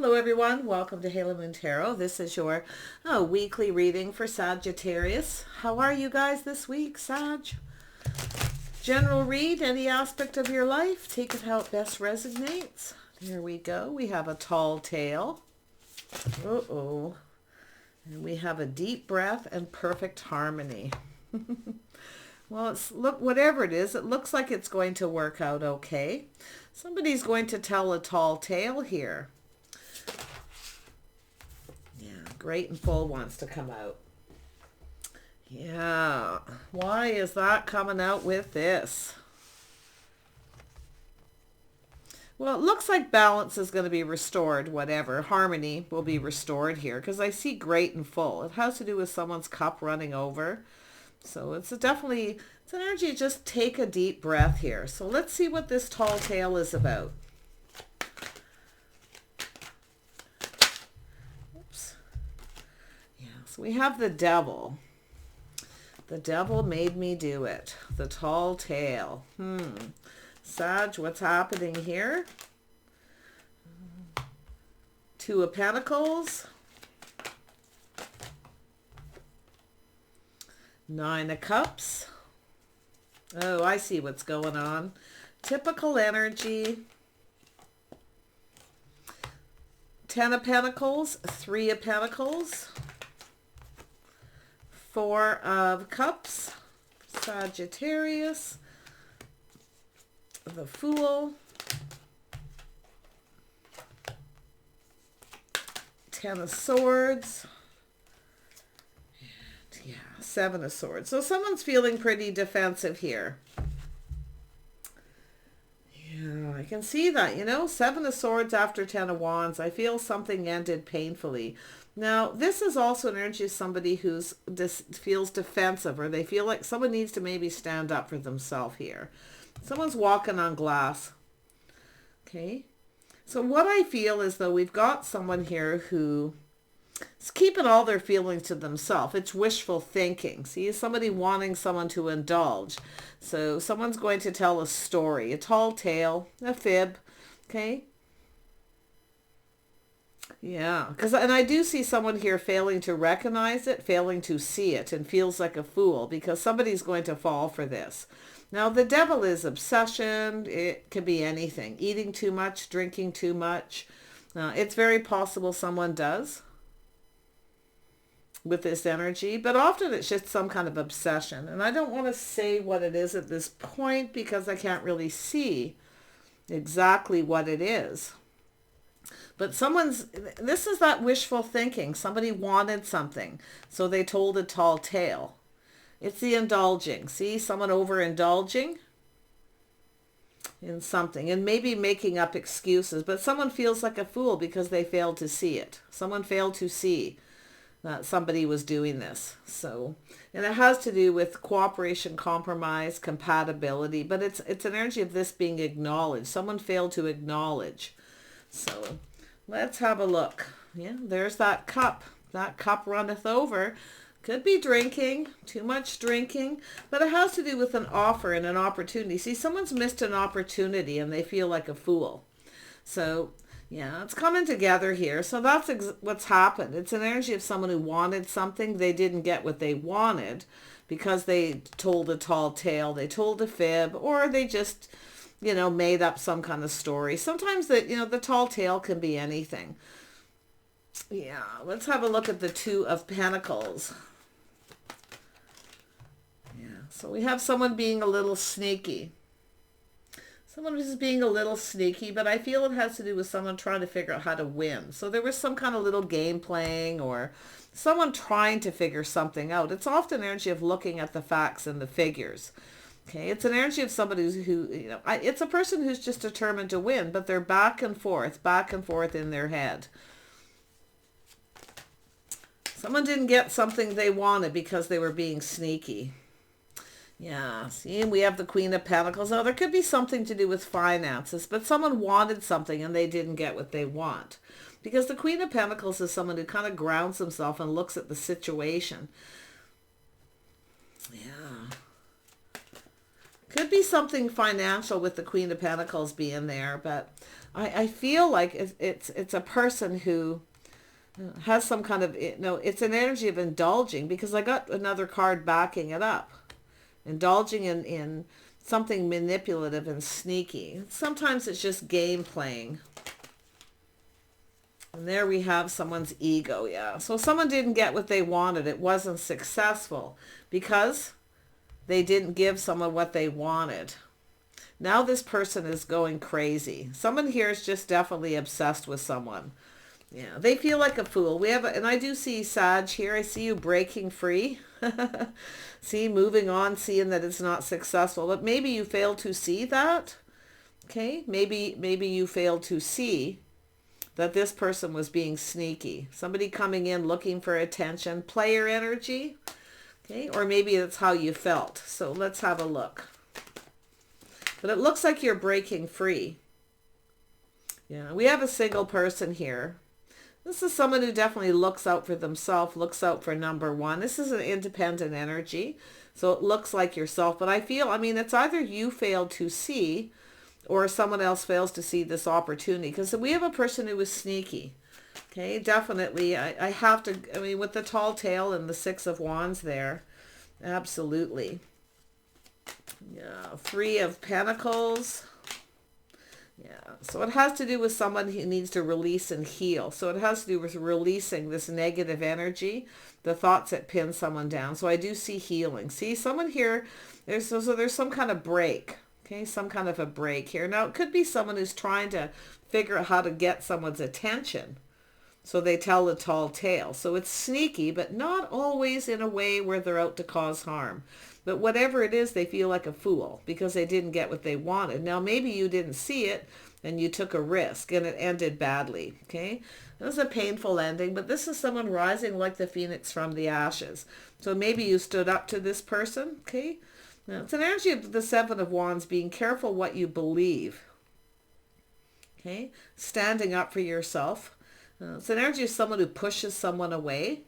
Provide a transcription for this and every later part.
Hello everyone, welcome to Halo Moon Tarot. This is your weekly reading for Sagittarius. How are you guys this week, Sag? General read, any aspect of your life, take it how it best resonates. There we go. We have a tall tale. Uh-oh. And we have a deep breath and perfect harmony. Well, look, whatever it is, it looks like it's going to work out okay. Somebody's going to tell a tall tale here. Yeah, great and full wants to come out. Yeah, why is that coming out with this? Well, it looks like balance is going to be restored, whatever. Harmony will be restored here because I see great and full. It has to do with someone's cup running over. So it's definitely, it's an energy, just take a deep breath here. So let's see what this tall tale is about. Oops. Yeah, so we have the devil. The devil made me do it. The tall tale. Sag, what's happening here? Two of Pentacles. Nine of Cups. Oh, I see what's going on. Typical energy. Ten of Pentacles. Three of Pentacles. Four of Cups. Sagittarius. The Fool. Ten of Swords. Yeah, Seven of Swords. So someone's feeling pretty defensive here. Yeah, I can see that, you know, Seven of Swords after Ten of Wands. I feel something ended painfully. Now, this is also an energy of somebody who's feels defensive, or they feel like someone needs to maybe stand up for themselves here. Someone's walking on glass. Okay. So what I feel is, though, we've got someone here who is keeping all their feelings to themselves. It's wishful thinking. See, somebody wanting someone to indulge. So someone's going to tell a story, a tall tale, a fib. Okay. Yeah, and I do see someone here failing to recognize it, failing to see it, and feels like a fool because somebody's going to fall for this. Now, the devil is obsession. It could be anything. Eating too much, drinking too much. It's very possible someone does with this energy, but often it's just some kind of obsession. And I don't want to say what it is at this point because I can't really see exactly what it is. But this is that wishful thinking. Somebody wanted something, so they told a tall tale. It's the indulging. See, someone overindulging in something and maybe making up excuses, but someone feels like a fool because they failed to see it. Someone failed to see that somebody was doing this. So, and it has to do with cooperation, compromise, compatibility, but it's an energy of this being acknowledged. Someone failed to acknowledge. So let's have a look. Yeah, there's that cup. That cup runneth over. Could be drinking, too much drinking, but it has to do with an offer and an opportunity. See, someone's missed an opportunity and they feel like a fool. So, yeah, it's coming together here. So that's what's happened. It's an energy of someone who wanted something. They didn't get what they wanted because they told a tall tale, they told a fib, or they just, you know, made up some kind of story. Sometimes the tall tale can be anything. Yeah, let's have a look at the Two of Pentacles. So we have someone being a little sneaky. Someone who's being a little sneaky, but I feel it has to do with someone trying to figure out how to win. So there was some kind of little game playing or someone trying to figure something out. It's often energy of looking at the facts and the figures. Okay, it's an energy of somebody who, you know, it's a person who's just determined to win, but they're back and forth in their head. Someone didn't get something they wanted because they were being sneaky. Yeah, see, we have the Queen of Pentacles. Now, there could be something to do with finances, but someone wanted something and they didn't get what they want. Because the Queen of Pentacles is someone who kind of grounds himself and looks at the situation. Yeah. Could be something financial with the Queen of Pentacles being there, but I feel like it's a person who has some kind of, it's an energy of indulging, because I got another card backing it up. Indulging in something manipulative and sneaky. Sometimes it's just game playing. And there we have someone's ego, yeah. So someone didn't get what they wanted. It wasn't successful because they didn't give someone what they wanted. Now this person is going crazy. Someone here is just definitely obsessed with someone. Yeah, they feel like a fool. And I do see Sag here. I see you breaking free. See, moving on, seeing that it's not successful. But maybe you failed to see that. Okay, maybe you failed to see that this person was being sneaky. Somebody coming in looking for attention, player energy. Okay, or maybe it's how you felt. So let's have a look. But it looks like you're breaking free. Yeah, we have a single person here. This is someone who definitely looks out for themselves, looks out for number one. This is an independent energy, so it looks like yourself. But I feel, it's either you failed to see or someone else fails to see this opportunity. Because we have a person who is sneaky. Okay, definitely. I have to, with the tall tale and the Six of Wands there, absolutely. Yeah, Three of Pentacles. Yeah, so it has to do with someone who needs to release and heal. So it has to do with releasing this negative energy, the thoughts that pin someone down. So I do see healing. See, someone here, there's some kind of break. Okay, some kind of a break here. Now, it could be someone who's trying to figure out how to get someone's attention. So they tell the tall tale. So it's sneaky, but not always in a way where they're out to cause harm. But whatever it is, they feel like a fool because they didn't get what they wanted. Now, maybe you didn't see it and you took a risk and it ended badly. Okay, it was a painful ending, but this is someone rising like the phoenix from the ashes. So maybe you stood up to this person. Okay, now it's an energy of the Seven of Wands, being careful what you believe. Okay, standing up for yourself. It's an energy of someone who pushes someone away.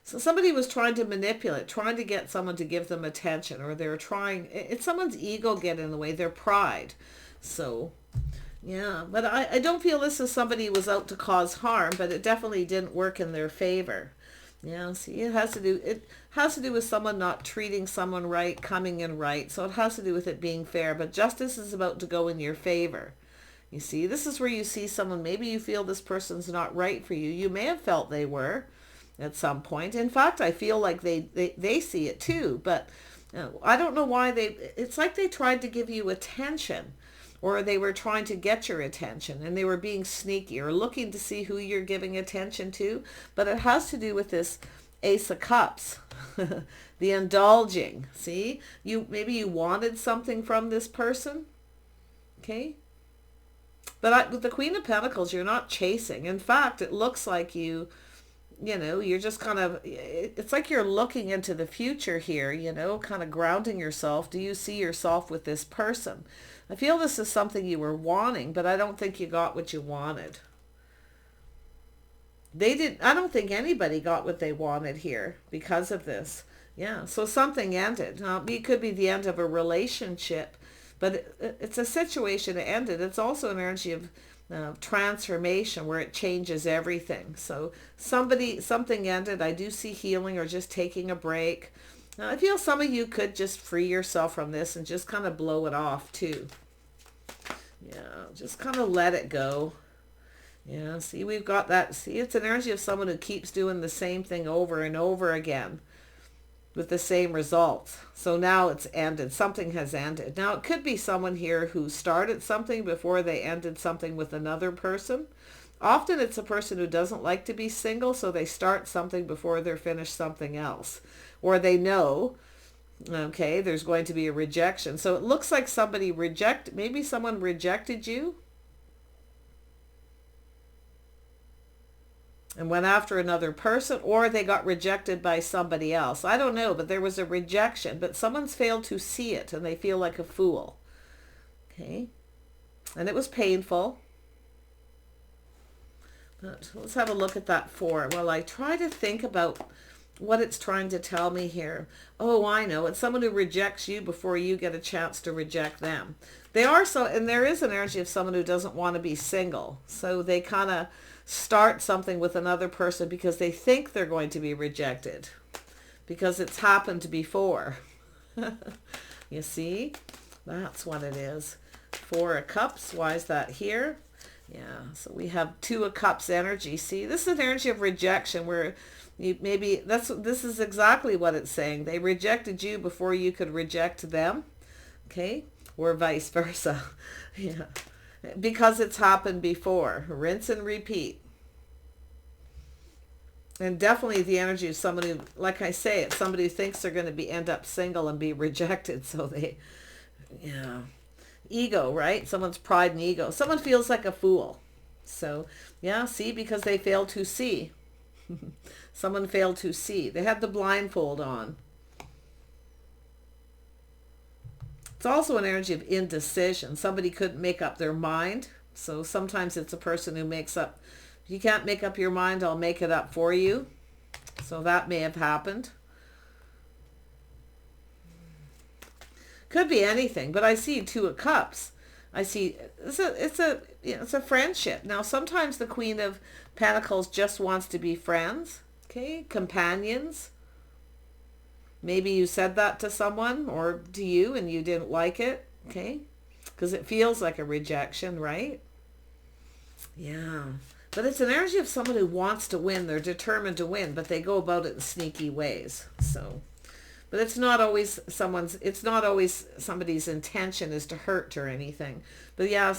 So somebody was trying to manipulate, trying to get someone to give them attention, or they're trying, it's someone's ego getting in the way, their pride. So, yeah, but I don't feel this is somebody who was out to cause harm, but it definitely didn't work in their favor. Yeah, see, it has to do with someone not treating someone right, coming in right. So it has to do with it being fair, but justice is about to go in your favor. You see, this is where you see someone, maybe you feel this person's not right for you. You may have felt they were at some point. In fact, I feel like they see it too, but I don't know why it's like they tried to give you attention, or they were trying to get your attention and they were being sneaky or looking to see who you're giving attention to. But it has to do with this Ace of Cups, the indulging. See, maybe you wanted something from this person. Okay. But with the Queen of Pentacles, you're not chasing. In fact, it looks like you're just kind of, it's like you're looking into the future here, kind of grounding yourself. Do you see yourself with this person? I feel this is something you were wanting, but I don't think you got what you wanted. I don't think anybody got what they wanted here because of this. Yeah, so something ended. Now, it could be the end of a relationship, but it's a situation that ended. It's also an energy of transformation where it changes everything. So something ended. I do see healing or just taking a break. I feel some of you could just free yourself from this and just kind of blow it off too. Yeah, just kind of let it go. Yeah, see, we've got that. See, it's an energy of someone who keeps doing the same thing over and over again with the same results. So now it's ended. Something has ended. Now, it could be someone here who started something before they ended something with another person. Often it's a person who doesn't like to be single, so they start something before they're finished something else. Or they know, okay, there's going to be a rejection. So it looks like maybe someone rejected you and went after another person, or they got rejected by somebody else. I don't know, but there was a rejection, but someone's failed to see it and they feel like a fool. Okay. And it was painful. But let's have a look at that 4. Well, I try to think about what it's trying to tell me here. Oh, I know. It's someone who rejects you before you get a chance to reject them. They are so, and there is an energy of someone who doesn't want to be single. So they kind of start something with another person because they think they're going to be rejected because it's happened before. You see? That's what it is. Four of Cups. Why is that here? Yeah, so we have Two of Cups energy. See, this is an energy of rejection where this is exactly what it's saying. They rejected you before you could reject them. Okay? Or vice versa. Yeah. Because it's happened before. Rinse and repeat. And definitely the energy of somebody who, like I say, it's somebody who thinks they're going to end up single and be rejected. So they, yeah. Ego, right? Someone's pride and ego. Someone feels like a fool. So, yeah, see, because they failed to see. Someone failed to see. They had the blindfold on. It's also an energy of indecision. Somebody couldn't make up their mind. So sometimes it's a person who makes up. If you can't make up your mind, I'll make it up for you. So that may have happened. Could be anything, but I see Two of Cups. I see it's a friendship. Now sometimes the Queen of Pentacles just wants to be friends, okay, companions. Maybe you said that to someone or to you and you didn't like it, okay, because it feels like a rejection, right? Yeah, but it's an energy of someone who wants to win. They're determined to win, but they go about it in sneaky ways. So. But it's not always somebody's intention is to hurt or anything. But yeah,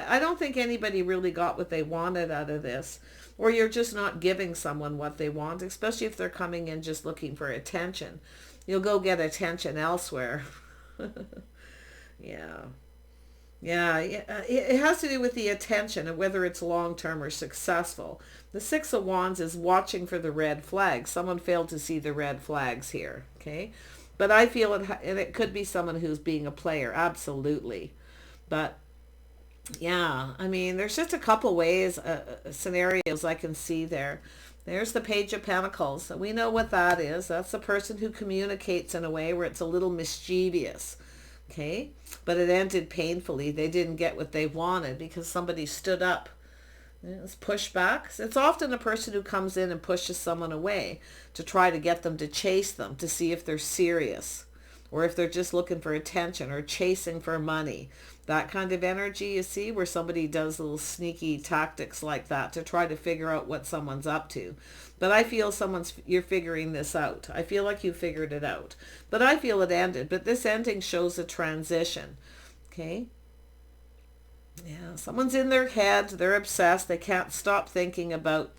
I don't think anybody really got what they wanted out of this. Or you're just not giving someone what they want, especially if they're coming in just looking for attention. You'll go get attention elsewhere. Yeah. Yeah, it has to do with the attention and whether it's long-term or successful. The Six of Wands is watching for the red flags. Someone failed to see the red flags here, okay? But I feel it could be someone who's being a player, absolutely. But, yeah, I mean, there's just a couple ways, scenarios I can see there. There's the Page of Pentacles. We know what that is. That's the person who communicates in a way where it's a little mischievous. Okay, but it ended painfully. They didn't get what they wanted because somebody stood up. It's pushbacks. It's often a person who comes in and pushes someone away to try to get them to chase them to see if they're serious or if they're just looking for attention or chasing for money. That kind of energy, you see, where somebody does little sneaky tactics like that to try to figure out what someone's up to. But I feel you're figuring this out. I feel like you figured it out. But I feel it ended. But this ending shows a transition. Okay? Yeah, someone's in their head. They're obsessed. They can't stop thinking about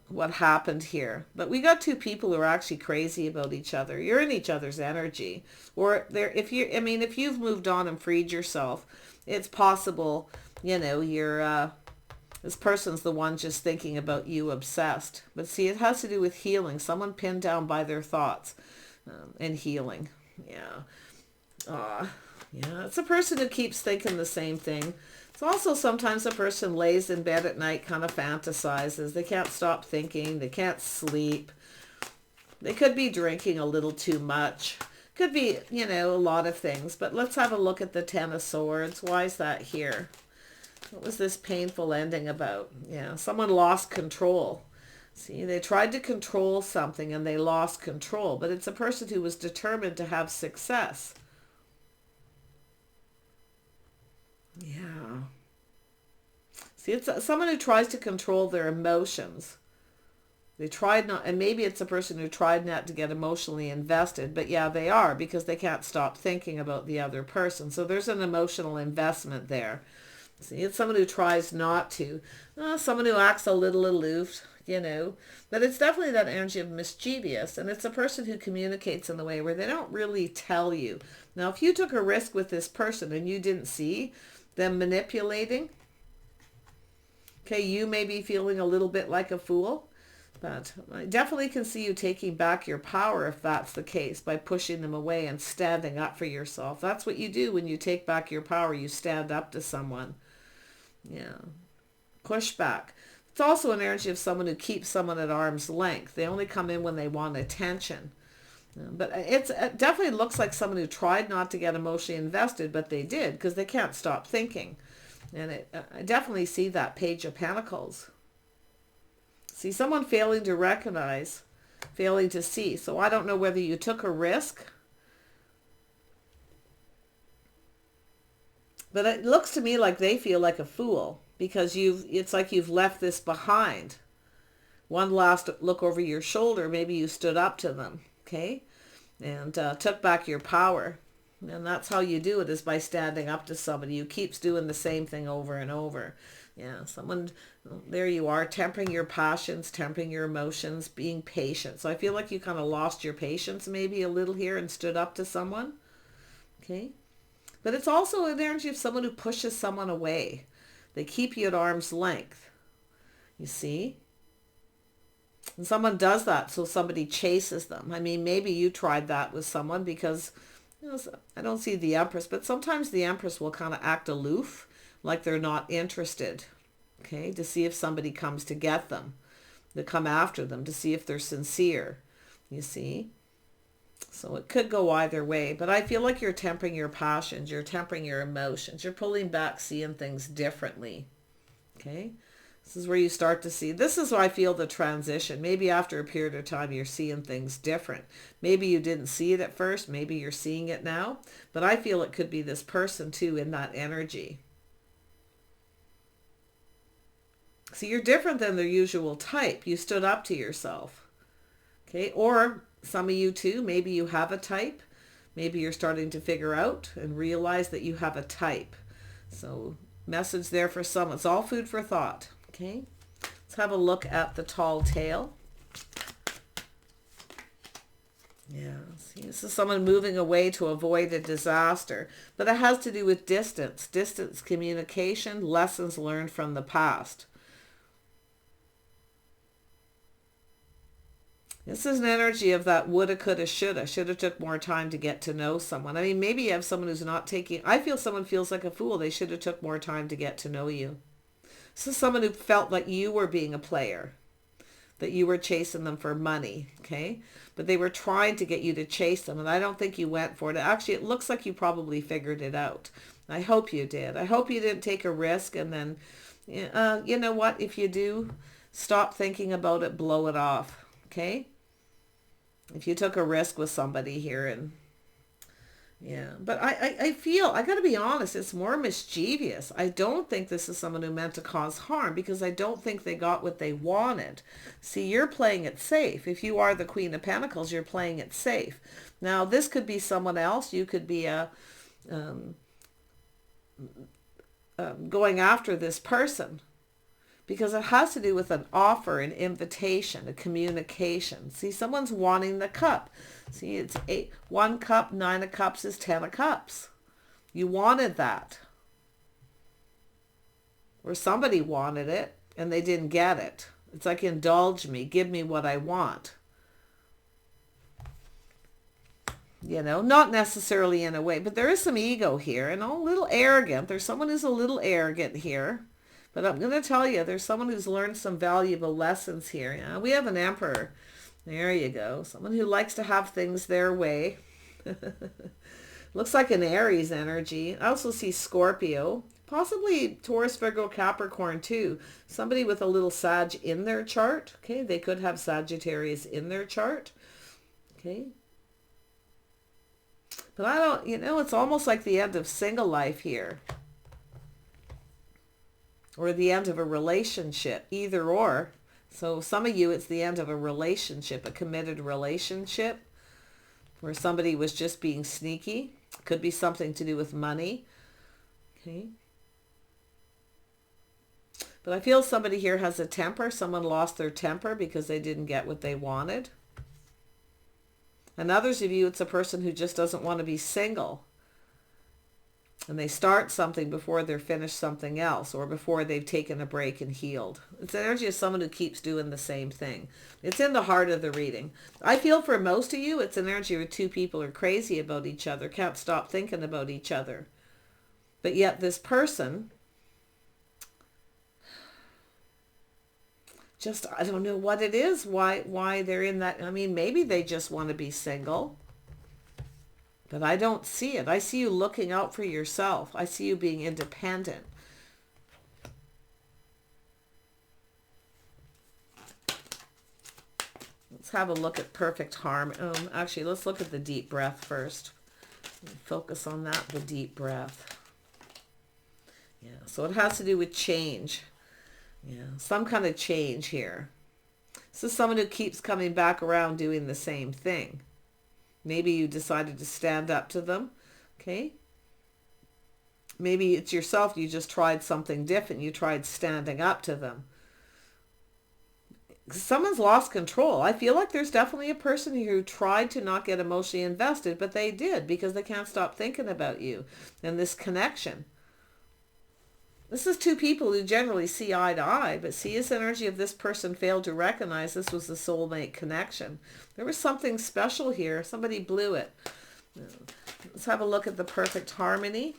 what happened here. But we got two people who are actually crazy about each other. You're in each other's energy. Or if you've moved on and freed yourself, it's possible, you're this person's the one just thinking about you, obsessed. But see, it has to do with healing. Someone pinned down by their thoughts and healing. Yeah. Yeah, it's a person who keeps thinking the same thing. It's also sometimes a person lays in bed at night, kind of fantasizes. They can't stop thinking. They can't sleep. They could be drinking a little too much. Could be, a lot of things. But let's have a look at the Ten of Swords. Why is that here? What was this painful ending about? Yeah, someone lost control. See, they tried to control something and they lost control. But it's a person who was determined to have success. Yeah. See, it's someone who tries to control their emotions. They tried not, and maybe it's a person who tried not to get emotionally invested, but yeah, they are because they can't stop thinking about the other person. So there's an emotional investment there. See, it's someone who tries not to. Someone who acts a little aloof, But it's definitely that energy of mischievous, and it's a person who communicates in the way where they don't really tell you. Now, if you took a risk with this person and you didn't see them manipulating, okay, you may be feeling a little bit like a fool, but I definitely can see you taking back your power if that's the case, by pushing them away and standing up for yourself. That's what you do when you take back your power. You stand up to someone. Yeah. Push back. It's also an energy of someone who keeps someone at arm's length. They only come in when they want attention. But it definitely looks like someone who tried not to get emotionally invested, but they did because they can't stop thinking. And I definitely see that Page of Pentacles. See someone failing to recognize, failing to see. So I don't know whether you took a risk. But it looks to me like they feel like a fool because it's like you've left this behind. One last look over your shoulder, maybe you stood up to them, okay? And took back your power. And that's how you do it, is by standing up to somebody who keeps doing the same thing over and over. Yeah, someone, there you are, tempering your passions, tempering your emotions, being patient. So I feel like you kind of lost your patience maybe a little here and stood up to someone. Okay. But it's also an energy of someone who pushes someone away. They keep you at arm's length. You see? And someone does that, so somebody chases them. I mean, maybe you tried that with someone because, I don't see the Empress, but sometimes the Empress will kind of act aloof, like they're not interested, okay, to see if somebody comes to get them, to come after them, to see if they're sincere, you see? So it could go either way, but I feel like you're tempering your passions, you're tempering your emotions, you're pulling back, seeing things differently, okay? This is where you start to see, this is where I feel the transition. Maybe after a period of time, you're seeing things different. Maybe you didn't see it at first, maybe you're seeing it now, but I feel it could be this person too in that energy. See, you're different than their usual type. You stood up to yourself, okay? Or some of you too, maybe you have a type. Maybe you're starting to figure out and realize that you have a type. So message there for some. It's all food for thought. Okay. Let's have a look at the tall tale. Yeah. See, this is someone moving away to avoid a disaster. But it has to do with distance. Distance, communication, lessons learned from the past. This is an energy of that woulda, coulda, shoulda. Shoulda took more time to get to know someone. I mean, maybe you have someone who's not taking... I feel someone feels like a fool. They should have took more time to get to know you. This is someone who felt like you were being a player, that you were chasing them for money, okay? But they were trying to get you to chase them, and I don't think you went for it. Actually, it looks like you probably figured it out. I hope you did. I hope you didn't take a risk and then, you know what? If you do, stop thinking about it, blow it off, okay? If you took a risk with somebody here and... Yeah, but I feel, I got to be honest, it's more mischievous. I don't think this is someone who meant to cause harm because I don't think they got what they wanted. See, you're playing it safe. If you are the Queen of Pentacles, you're playing it safe. Now, this could be someone else. You could be going after this person because it has to do with an offer, an invitation, a communication. See, someone's wanting the cup. See, it's 1 cup, 9 of cups is 10 of cups. You wanted that. Or somebody wanted it and they didn't get it. It's like, indulge me, give me what I want. You know, not necessarily in a way, but there is some ego here and a little arrogant. There's someone who's a little arrogant here. But I'm going to tell you, there's someone who's learned some valuable lessons here. Yeah, we have an Emperor. There you go. Someone who likes to have things their way. Looks like an Aries energy. I also see Scorpio. Possibly Taurus, Virgo, Capricorn too. Somebody with a little Sag in their chart. Okay, they could have Sagittarius in their chart. Okay. But I don't, you know, it's almost like the end of single life here. Or the end of a relationship, either or. So some of you, it's the end of a relationship, a committed relationship, where somebody was just being sneaky. Could be something to do with money. Okay. But I feel somebody here has a temper. Someone lost their temper because they didn't get what they wanted. And others of you, it's a person who just doesn't want to be single. And they start something before they're finished something else, or before they've taken a break and healed. It's the energy of someone who keeps doing the same thing. It's in the heart of the reading. I feel for most of you, it's an energy where two people are crazy about each other, can't stop thinking about each other. But yet this person, just, I don't know what it is, why they're in that. I mean, maybe they just want to be single, but I don't see it. I see you looking out for yourself. I see you being independent. Let's have a look at perfect harmony. Actually, let's look at the deep breath first. Focus on that, the deep breath. Yeah, so it has to do with change. Yeah, some kind of change here. This is someone who keeps coming back around doing the same thing. Maybe you decided to stand up to them. Okay. Maybe it's yourself. You just tried something different. You tried standing up to them. Someone's lost control. I feel like there's definitely a person here who tried to not get emotionally invested, but they did because they can't stop thinking about you and this connection. This is two people who generally see eye to eye, but see, this energy of this person failed to recognize this was the soulmate connection. There was something special here. Somebody blew it. Let's have a look at the perfect harmony.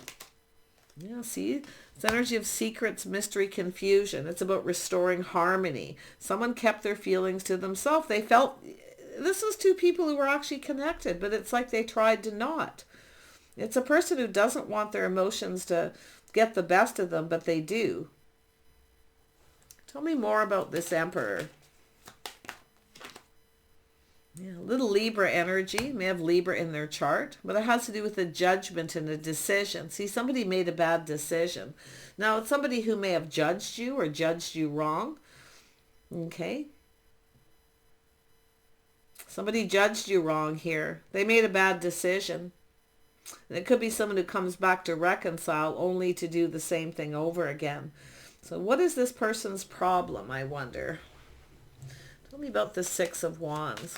Yeah, see, it's energy of secrets, mystery, confusion. It's about restoring harmony. Someone kept their feelings to themselves. They felt, this is two people who were actually connected, but it's like they tried to not. It's a person who doesn't want their emotions to get the best of them, but they do. Tell me more about this Emperor. Yeah, a little Libra energy. May have Libra in their chart, but it has to do with a judgment and a decision. See, somebody made a bad decision. Now, it's somebody who may have judged you or judged you wrong. Okay. Somebody judged you wrong here. They made a bad decision. And it could be someone who comes back to reconcile only to do the same thing over again. So what is this person's problem, I wonder? Tell me about the Six of Wands.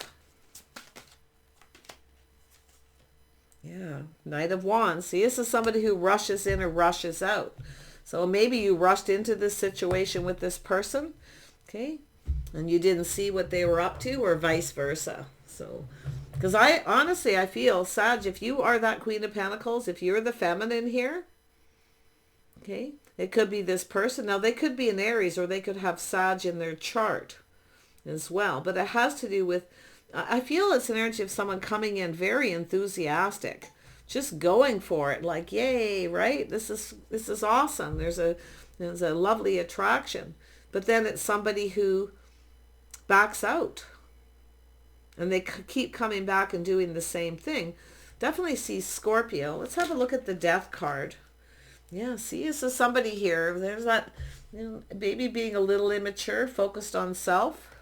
Yeah, Knight of Wands. See, this is somebody who rushes in or rushes out. So maybe you rushed into this situation with this person, okay, and you didn't see what they were up to, or vice versa. So, because I feel, Sag, if you are that Queen of Pentacles, if you're the feminine here, okay, it could be this person. Now, they could be an Aries, or they could have Sag in their chart as well. But it has to do with, I feel it's an energy of someone coming in very enthusiastic, just going for it, like, yay, right? This is awesome. There's a lovely attraction. But then it's somebody who backs out. And they keep coming back and doing the same thing. Definitely see Scorpio. Let's have a look at the Death card. Yeah, see, this is somebody here. There's that, maybe being a little immature, focused on self.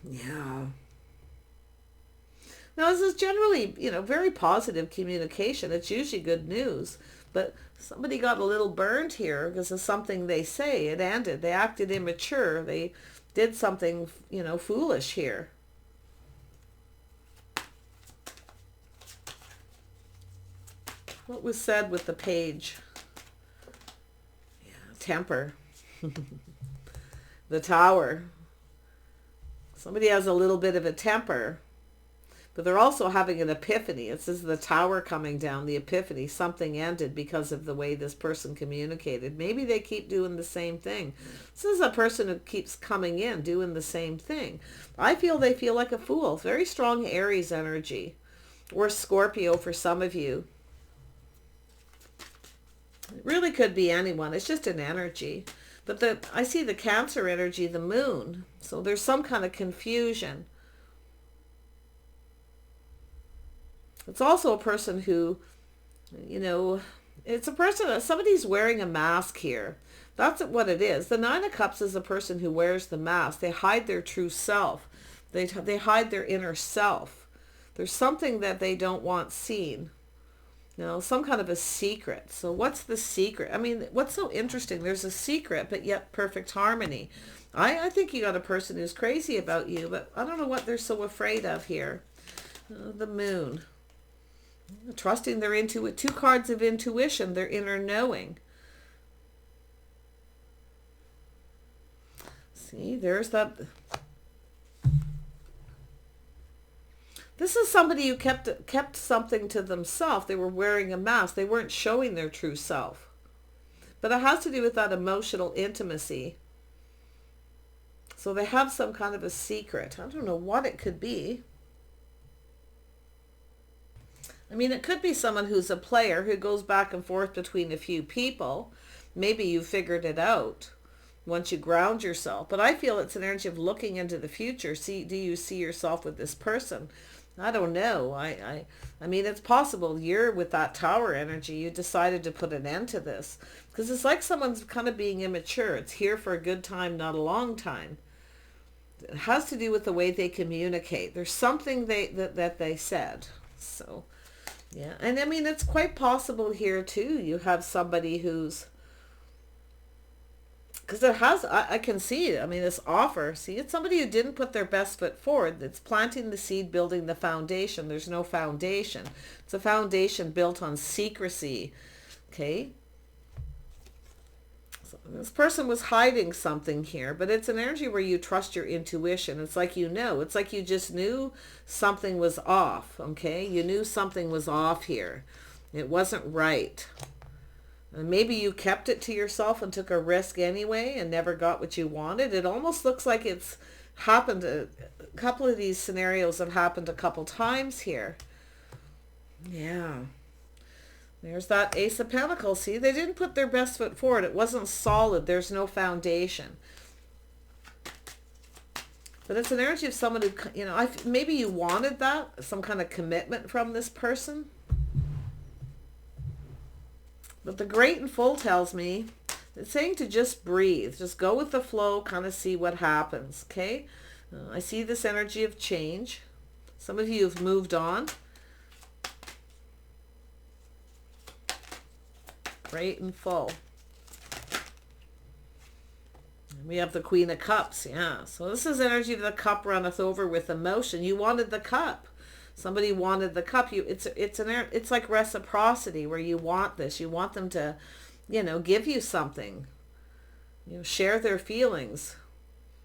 Yeah. Now, this is generally, very positive communication. It's usually good news. But somebody got a little burned here because of something they say. It ended. They acted immature. They did something, foolish here. What was said with the page? Yeah, temper. The Tower. Somebody has a little bit of a temper. But they're also having an epiphany. It says the Tower coming down, the epiphany. Something ended because of the way this person communicated. Maybe they keep doing the same thing. This is a person who keeps coming in, doing the same thing. I feel they feel like a fool. Very strong Aries energy. Or Scorpio for some of you. It really could be anyone. It's just an energy. But I see the Cancer energy, the Moon. So there's some kind of confusion. It's also a person who, it's a person that somebody's wearing a mask here. That's what it is. The Nine of Cups is a person who wears the mask. They hide their true self. They hide their inner self. There's something that they don't want seen. Some kind of a secret. So what's the secret? I mean, what's so interesting? There's a secret, but yet perfect harmony. I think you got a person who's crazy about you, but I don't know what they're so afraid of here. The Moon. Trusting their intuition. Two cards of intuition, their inner knowing. See, there's This is somebody who kept something to themselves. They were wearing a mask. They weren't showing their true self. But it has to do with that emotional intimacy. So they have some kind of a secret. I don't know what it could be. I mean, it could be someone who's a player who goes back and forth between a few people. Maybe you figured it out once you ground yourself. But I feel it's an energy of looking into the future. Do you see yourself with this person? I don't know. I mean, it's possible you're with that Tower energy. You decided to put an end to this. Because it's like someone's kind of being immature. It's here for a good time, not a long time. It has to do with the way they communicate. There's something that they said. So, yeah. And I mean, it's quite possible here too. You have somebody who's, because it has, I can see it. I mean, this offer, see, it's somebody who didn't put their best foot forward. It's planting the seed, building the foundation. There's no foundation. It's a foundation built on secrecy. Okay. So this person was hiding something here, but it's an energy where you trust your intuition. It's like, it's like you just knew something was off. Okay. You knew something was off here. It wasn't right. And maybe you kept it to yourself and took a risk anyway and never got what you wanted. It almost looks like it's happened. A couple of these scenarios have happened a couple times here. Yeah. There's that Ace of Pentacles. See, they didn't put their best foot forward. It wasn't solid. There's no foundation. But it's an energy of someone who, maybe you wanted that, some kind of commitment from this person. But the Great and Full tells me, it's saying to just breathe. Just go with the flow, kind of see what happens, okay? I see this energy of change. Some of you have moved on. Great and Full. And we have the Queen of Cups, yeah. So this is energy of the cup runneth over with emotion. You wanted the cup. Somebody wanted the cup. It's like reciprocity where you want this. You want them to, give you something. Share their feelings.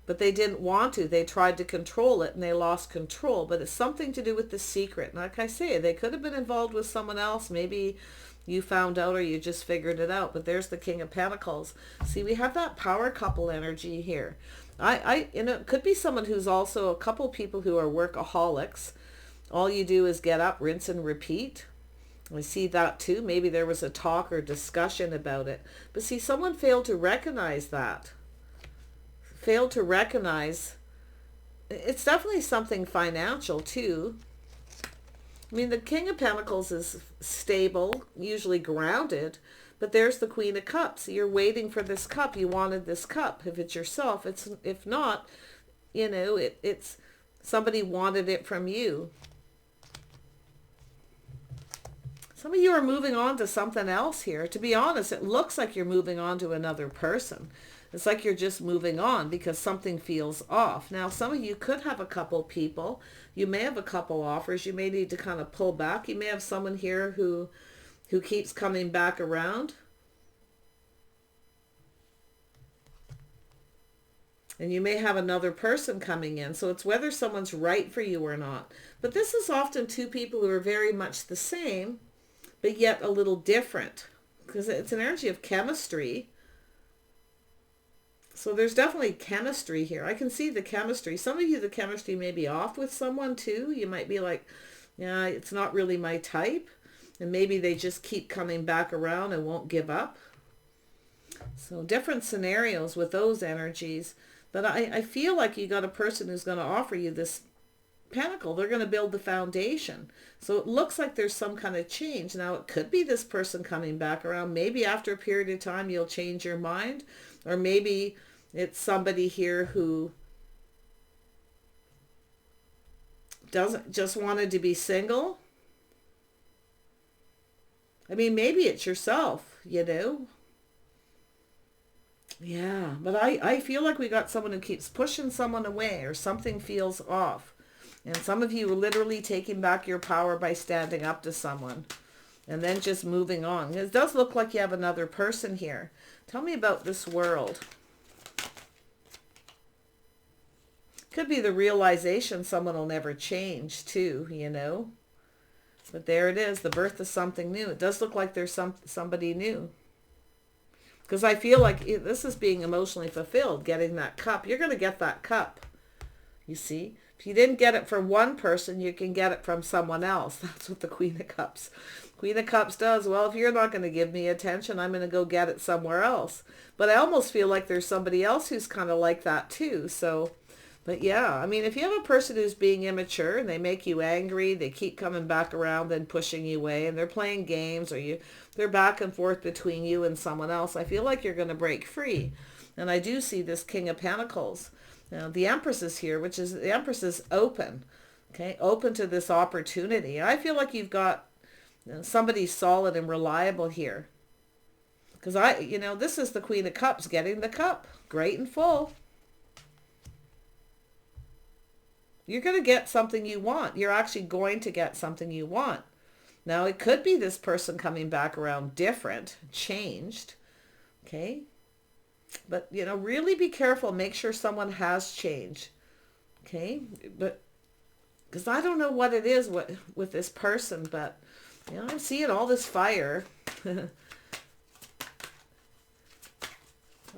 But they didn't want to. They tried to control it and they lost control. But it's something to do with the secret. And like I say, they could have been involved with someone else. Maybe you found out or you just figured it out. But there's the King of Pentacles. See, we have that power couple energy here. It could be someone who's also a couple people who are workaholics. All you do is get up, rinse and repeat. I see that too. Maybe there was a talk or discussion about it. But see, someone failed to recognize that. Failed to recognize. It's definitely something financial too. I mean, the King of Pentacles is stable, usually grounded. But there's the Queen of Cups. You're waiting for this cup. You wanted this cup. If it's yourself, if not, it's somebody wanted it from you. Some of you are moving on to something else here. To be honest, it looks like you're moving on to another person. It's like you're just moving on because something feels off. Now, some of you could have a couple people. You may have a couple offers. You may need to kind of pull back. You may have someone here who keeps coming back around. And you may have another person coming in. So it's whether someone's right for you or not. But this is often two people who are very much the same, but yet a little different. Because it's an energy of chemistry. So there's definitely chemistry here. I can see the chemistry. Some of you, the chemistry may be off with someone too. You might be like, yeah, it's not really my type. And maybe they just keep coming back around and won't give up. So different scenarios with those energies. But I feel like you got a person who's going to offer you this pentacle. They're going to build the foundation. So it looks like there's some kind of change. Now, it could be this person coming back around. Maybe after a period of time, you'll change your mind. Or maybe it's somebody here who doesn't just wanted to be single. I mean, maybe it's yourself, Yeah, but I feel like we got someone who keeps pushing someone away or something feels off. And some of you are literally taking back your power by standing up to someone and then just moving on. It does look like you have another person here. Tell me about this world. Could be the realization someone will never change too, you know. But there it is, the birth of something new. It does look like there's somebody new. Because I feel like this is being emotionally fulfilled, getting that cup. You're going to get that cup, you see. If you didn't get it from one person, you can get it from someone else. That's what the Queen of Cups. Queen of Cups does. Well, if you're not going to give me attention, I'm going to go get it somewhere else. But I almost feel like there's somebody else who's kind of like that too. So, but yeah, I mean, if you have a person who's being immature and they make you angry, they keep coming back around and pushing you away, and they're playing games, or they're back and forth between you and someone else, I feel like you're going to break free. And I do see this King of Pentacles. Now, the Empress is here, which is, the Empress is open, okay, open to this opportunity. I feel like you've got somebody solid and reliable here. Because this is the Queen of Cups getting the cup, great and full. You're going to get something you want. You're actually going to get something you want. Now, it could be this person coming back around different, changed, okay? But, really be careful. Make sure someone has changed, okay? But, because I don't know what it is with this person, but, I'm seeing all this fire. Tell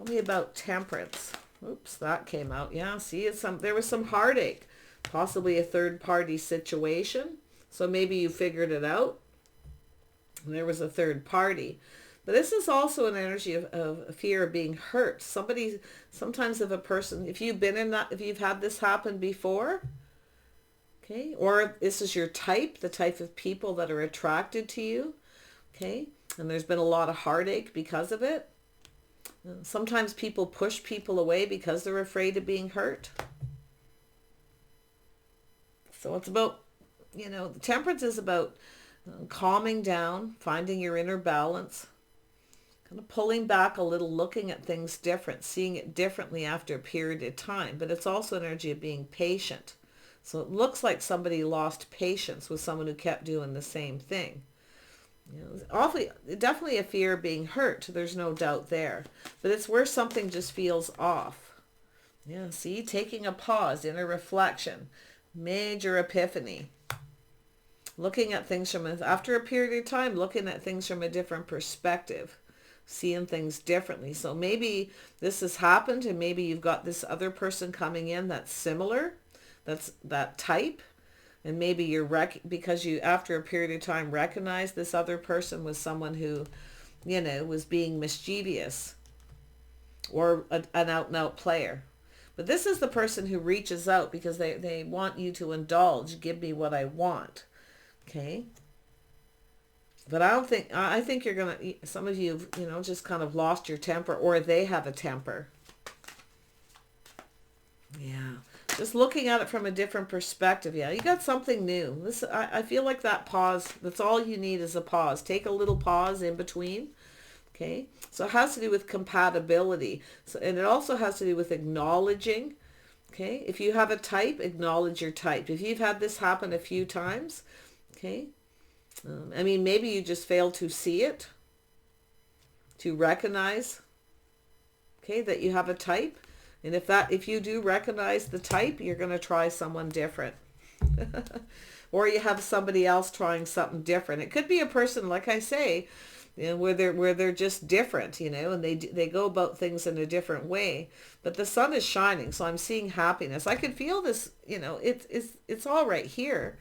me about Temperance. Oops, that came out. Yeah, see, there was some heartache. Possibly a third-party situation. So maybe you figured it out. And there was a third party. But this is also an energy of fear of being hurt. Sometimes if a person, if you've been in that, if you've had this happen before, okay, or this is your type, the type of people that are attracted to you, okay, and there's been a lot of heartache because of it. Sometimes people push people away because they're afraid of being hurt. So it's about, the Temperance is about calming down, finding your inner balance, kind of pulling back a little, looking at things different, seeing it differently after a period of time. But it's also an energy of being patient. So it looks like somebody lost patience with someone who kept doing the same thing. Definitely a fear of being hurt. There's no doubt there. But it's where something just feels off. Yeah, see, taking a pause, inner reflection. Major epiphany. Looking at things after a period of time, looking at things from a different perspective, seeing things differently. So maybe this has happened and maybe you've got this other person coming in that's similar, that's that type, and maybe because you, after a period of time, recognize this other person was someone who, was being mischievous or an out-and-out player. But this is the person who reaches out because they want you to indulge, give me what I want. Okay? But I think you're going to, some of you, just kind of lost your temper, or they have a temper. Yeah. Just looking at it from a different perspective. Yeah, you got something new. I feel like that pause, that's all you need is a pause. Take a little pause in between. Okay, so it has to do with compatibility. And it also has to do with acknowledging. Okay, if you have a type, acknowledge your type. If you've had this happen a few times, okay, maybe you just failed to see it, to recognize, okay, that you have a type. And if you do recognize the type, you're going to try someone different. Or you have somebody else trying something different. It could be a person, like I say, where they're just different, and they go about things in a different way. But the sun is shining, so I'm seeing happiness. I can feel this, it's all right here.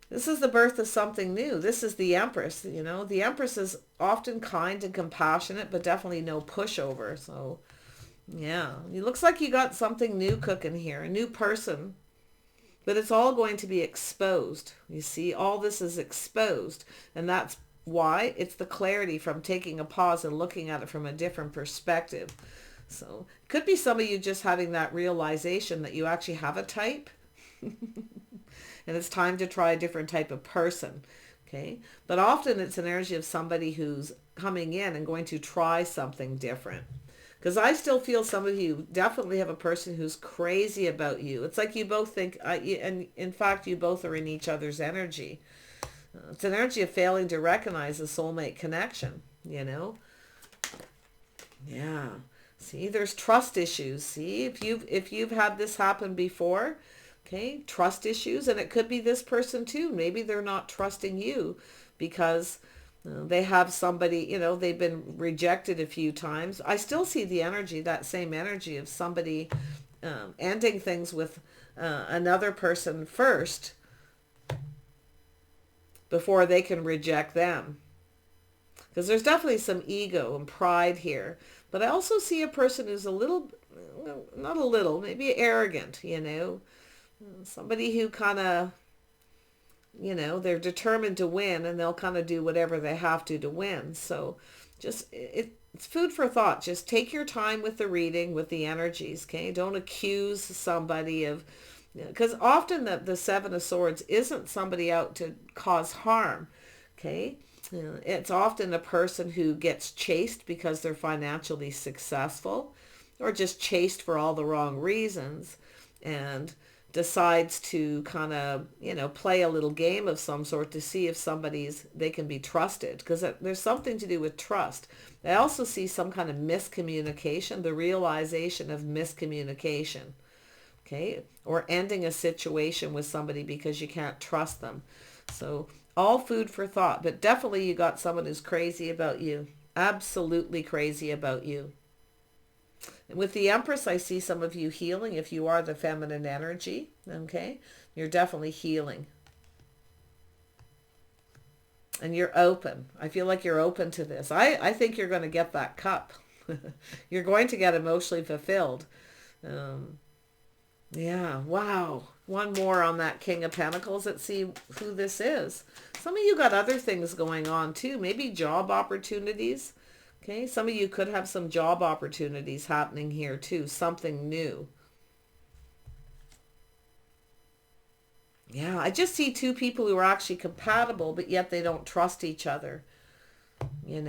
This is the birth of something new. This is the Empress, The Empress is often kind and compassionate, but definitely no pushover. So, yeah. It looks like you got something new cooking here, a new person. But it's all going to be exposed. You see, all this is exposed. And that's why it's the clarity from taking a pause and looking at it from a different perspective. So it could be some of you just having that realization that you actually have a type. And it's time to try a different type of person. Okay. But often it's an energy of somebody who's coming in and going to try something different. Because I still feel some of you definitely have a person who's crazy about you. It's like you both think, and in fact, you both are in each other's energy. It's an energy of failing to recognize a soulmate connection, Yeah. See, there's trust issues. See, if you've had this happen before, okay, trust issues, and it could be this person too. Maybe they're not trusting you because they have somebody, they've been rejected a few times. I still see the energy, that same energy of somebody ending things with another person first before they can reject them. Because there's definitely some ego and pride here. But I also see a person who's a little, not a little, maybe arrogant, somebody who kind of, they're determined to win, and they'll kind of do whatever they have to win. So just, it's food for thought. Just take your time with the reading, with the energies, okay? Don't accuse somebody of, because often the Seven of Swords isn't somebody out to cause harm, okay? It's often a person who gets chased because they're financially successful, or just chased for all the wrong reasons, and decides to kind of, play a little game of some sort to see if they can be trusted, because there's something to do with trust. I also see some kind of miscommunication, the realization of miscommunication, okay, or ending a situation with somebody because you can't trust them. So all food for thought, but definitely you got someone who's crazy about you, absolutely crazy about you. And with the Empress, I see some of you healing. If you are the feminine energy, okay, you're definitely healing. And you're open. I feel like you're open to this. I think you're going to get that cup. You're going to get emotionally fulfilled. Yeah, wow. One more on that King of Pentacles. Let's see who this is. Some of you got other things going on too. Maybe job opportunities. Okay, some of you could have some job opportunities happening here too. Something new. Yeah, I just see two people who are actually compatible, but yet they don't trust each other. Yeah,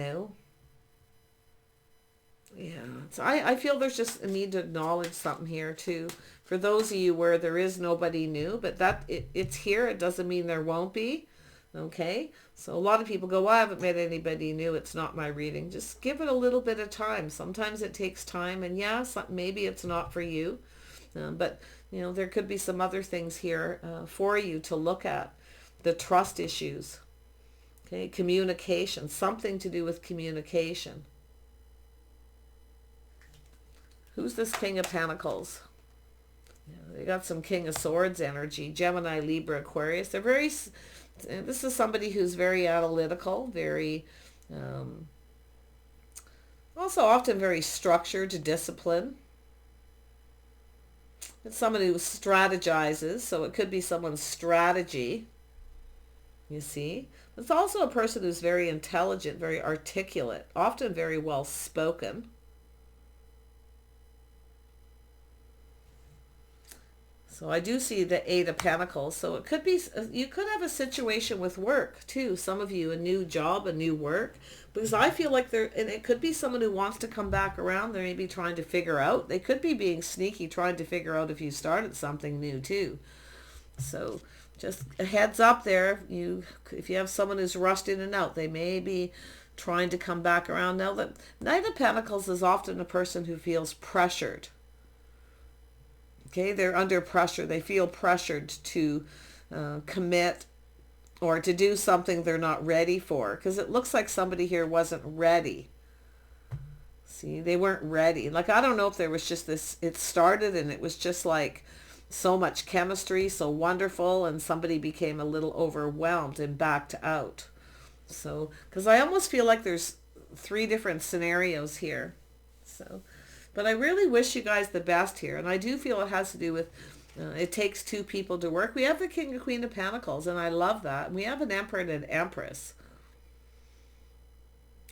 so I feel there's just a need to acknowledge something here too. For those of you where there is nobody new, but it's here, it doesn't mean there won't be. Okay, so a lot of people go, well, I haven't met anybody new, it's not my reading. Just give it a little bit of time. Sometimes it takes time, and maybe it's not for you, but there could be some other things here for you to look at. The trust issues, okay, communication, something to do with communication. Who's this King of Pentacles? They got some King of Swords energy. Gemini, Libra, Aquarius. This is somebody who's very analytical, very, also often very structured, disciplined. It's someone who strategizes, so it could be someone's strategy, you see. It's also a person who's very intelligent, very articulate, often very well spoken. So I do see the Eight of Pentacles. So it could be, you could have a situation with work too. Some of you, a new job, a new work. Because I feel like and it could be someone who wants to come back around. They're maybe trying to figure out. They could be being sneaky, trying to figure out if you started something new too. So just a heads up there. If you have someone who's rushed in and out, they may be trying to come back around. Now the Knight of Pentacles is often a person who feels pressured. Okay, they're under pressure. They feel pressured to commit or to do something they're not ready for. Because it looks like somebody here wasn't ready. See, they weren't ready. Like, I don't know if there was just this, it started and it was just like so much chemistry, so wonderful, and somebody became a little overwhelmed and backed out. So, because I almost feel like there's 3 different scenarios here. So... But I really wish you guys the best here. And I do feel it has to do with, it takes 2 people to work. We have the King and Queen of Pentacles, and I love that. And we have an Emperor and an Empress.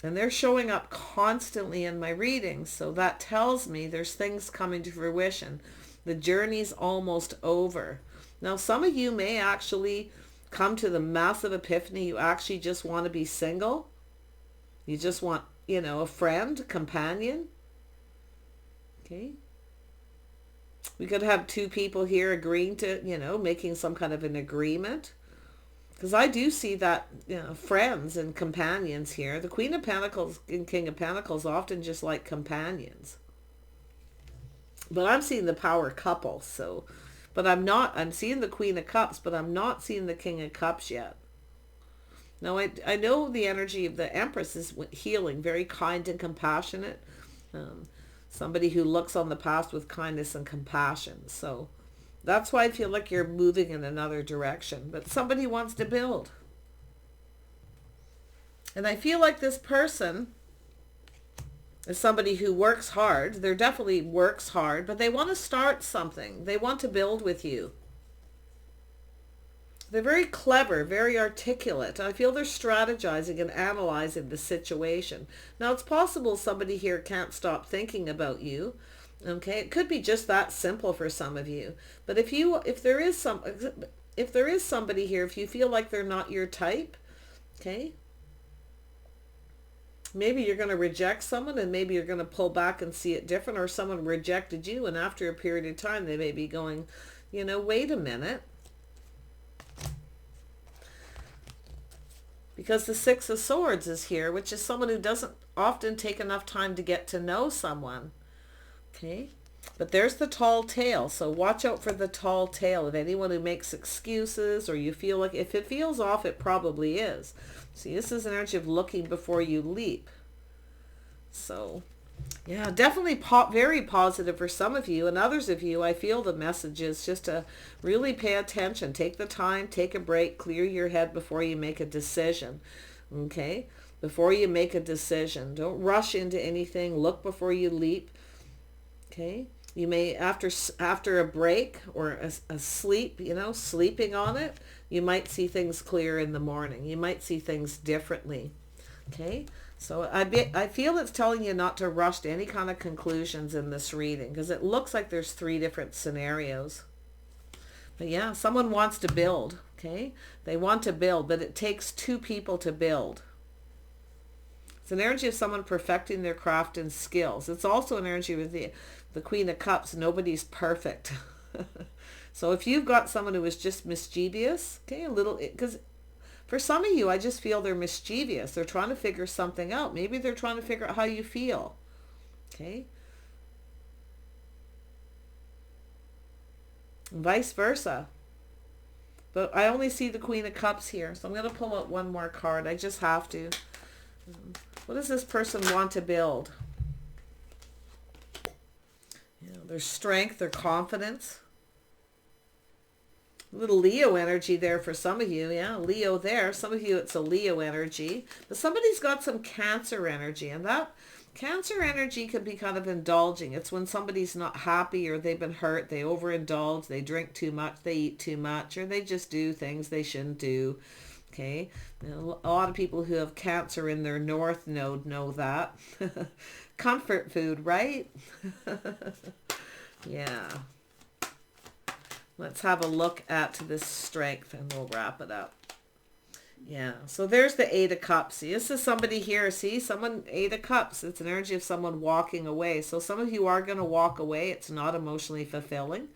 And they're showing up constantly in my readings. So that tells me there's things coming to fruition. The journey's almost over. Now, some of you may actually come to the massive epiphany. You actually just want to be single. You just want, a friend, companion. Okay. We could have 2 people here agreeing to, making some kind of an agreement. Because I do see that, friends and companions here. The Queen of Pentacles and King of Pentacles often just like companions. But I'm seeing the power couple. So, but I'm seeing the Queen of Cups, but I'm not seeing the King of Cups yet. Now, I know the energy of the Empress is healing, very kind and compassionate. Um, Somebody who looks on the past with kindness and compassion. So that's why I feel like you're moving in another direction. But somebody wants to build. And I feel like this person is somebody who works hard. They're definitely works hard, but they want to start something. They want to build with you. They're very clever, very articulate. I feel they're strategizing and analyzing the situation. Now, it's possible somebody here can't stop thinking about you. Okay, it could be just that simple for some of you. But if there is somebody here, if you feel like they're not your type, okay, maybe you're going to reject someone and maybe you're going to pull back and see it different, or someone rejected you and after a period of time they may be going, wait a minute. Because the Six of Swords is here, which is someone who doesn't often take enough time to get to know someone. Okay? But there's the tall tale. So watch out for the tall tale of anyone who makes excuses, or you feel like if it feels off, it probably is. See, this is an energy of looking before you leap. So, yeah, definitely very positive for some of you, and others of you, I feel the message is just to really pay attention. Take the time, take a break, clear your head before you make a decision. Okay? Before you make a decision. Don't rush into anything. Look before you leap. Okay? You may, after a break or a sleep, sleeping on it, you might see things clear in the morning. You might see things differently. Okay? So I feel it's telling you not to rush to any kind of conclusions in this reading, because it looks like there's 3 different scenarios. But yeah, someone wants to build, okay? They want to build, but it takes 2 people to build. It's an energy of someone perfecting their craft and skills. It's also an energy with the Queen of Cups. Nobody's perfect. So if you've got someone who is just mischievous, okay, because for some of you, I just feel they're mischievous. They're trying to figure something out. Maybe they're trying to figure out how you feel. Okay? And vice versa. But I only see the Queen of Cups here. So I'm going to pull out one more card. I just have to. What does this person want to build? Their strength, their confidence. A little Leo energy there for some of you. Yeah, Leo there. Some of you, it's a Leo energy. But somebody's got some Cancer energy. And that Cancer energy can be kind of indulging. It's when somebody's not happy or they've been hurt. They overindulge. They drink too much. They eat too much. Or they just do things they shouldn't do. Okay. A lot of people who have Cancer in their North node know that. Comfort food, right? Yeah. Let's have a look at this strength and we'll wrap it up. Yeah, so there's the 8 of Cups. See, this is somebody here. See, 8 of Cups. It's an energy of someone walking away. So some of you are going to walk away. It's not emotionally fulfilling.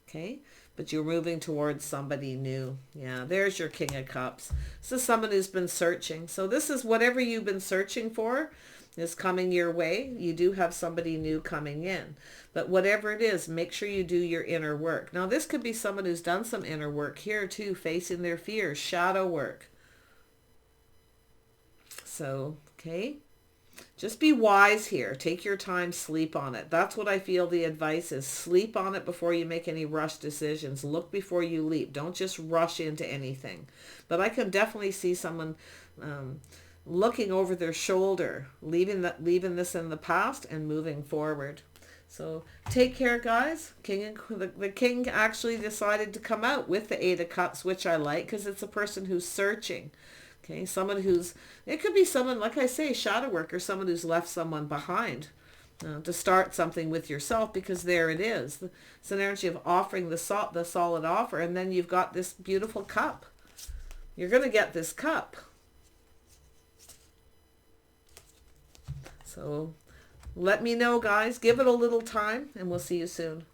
Okay, but you're moving towards somebody new. Yeah, there's your King of Cups. This is someone who's been searching. So this is whatever you've been searching for is coming your way. You do have somebody new coming in. But whatever it is, make sure you do your inner work. Now, this could be someone who's done some inner work here too, facing their fears, shadow work. So, okay. Just be wise here. Take your time, sleep on it. That's what I feel the advice is. Sleep on it before you make any rush decisions. Look before you leap. Don't just rush into anything. But I can definitely see someone looking over their shoulder, leaving this in the past and moving forward. So take care, guys. The King actually decided to come out with the 8 of Cups, which I like because it's a person who's searching. Okay, it could be someone, like I say, shadow work, or someone who's left someone behind to start something with yourself, because there it is. It's an energy of offering the solid offer, and then you've got this beautiful cup. You're going to get this cup. So let me know, guys. Give it a little time, and we'll see you soon.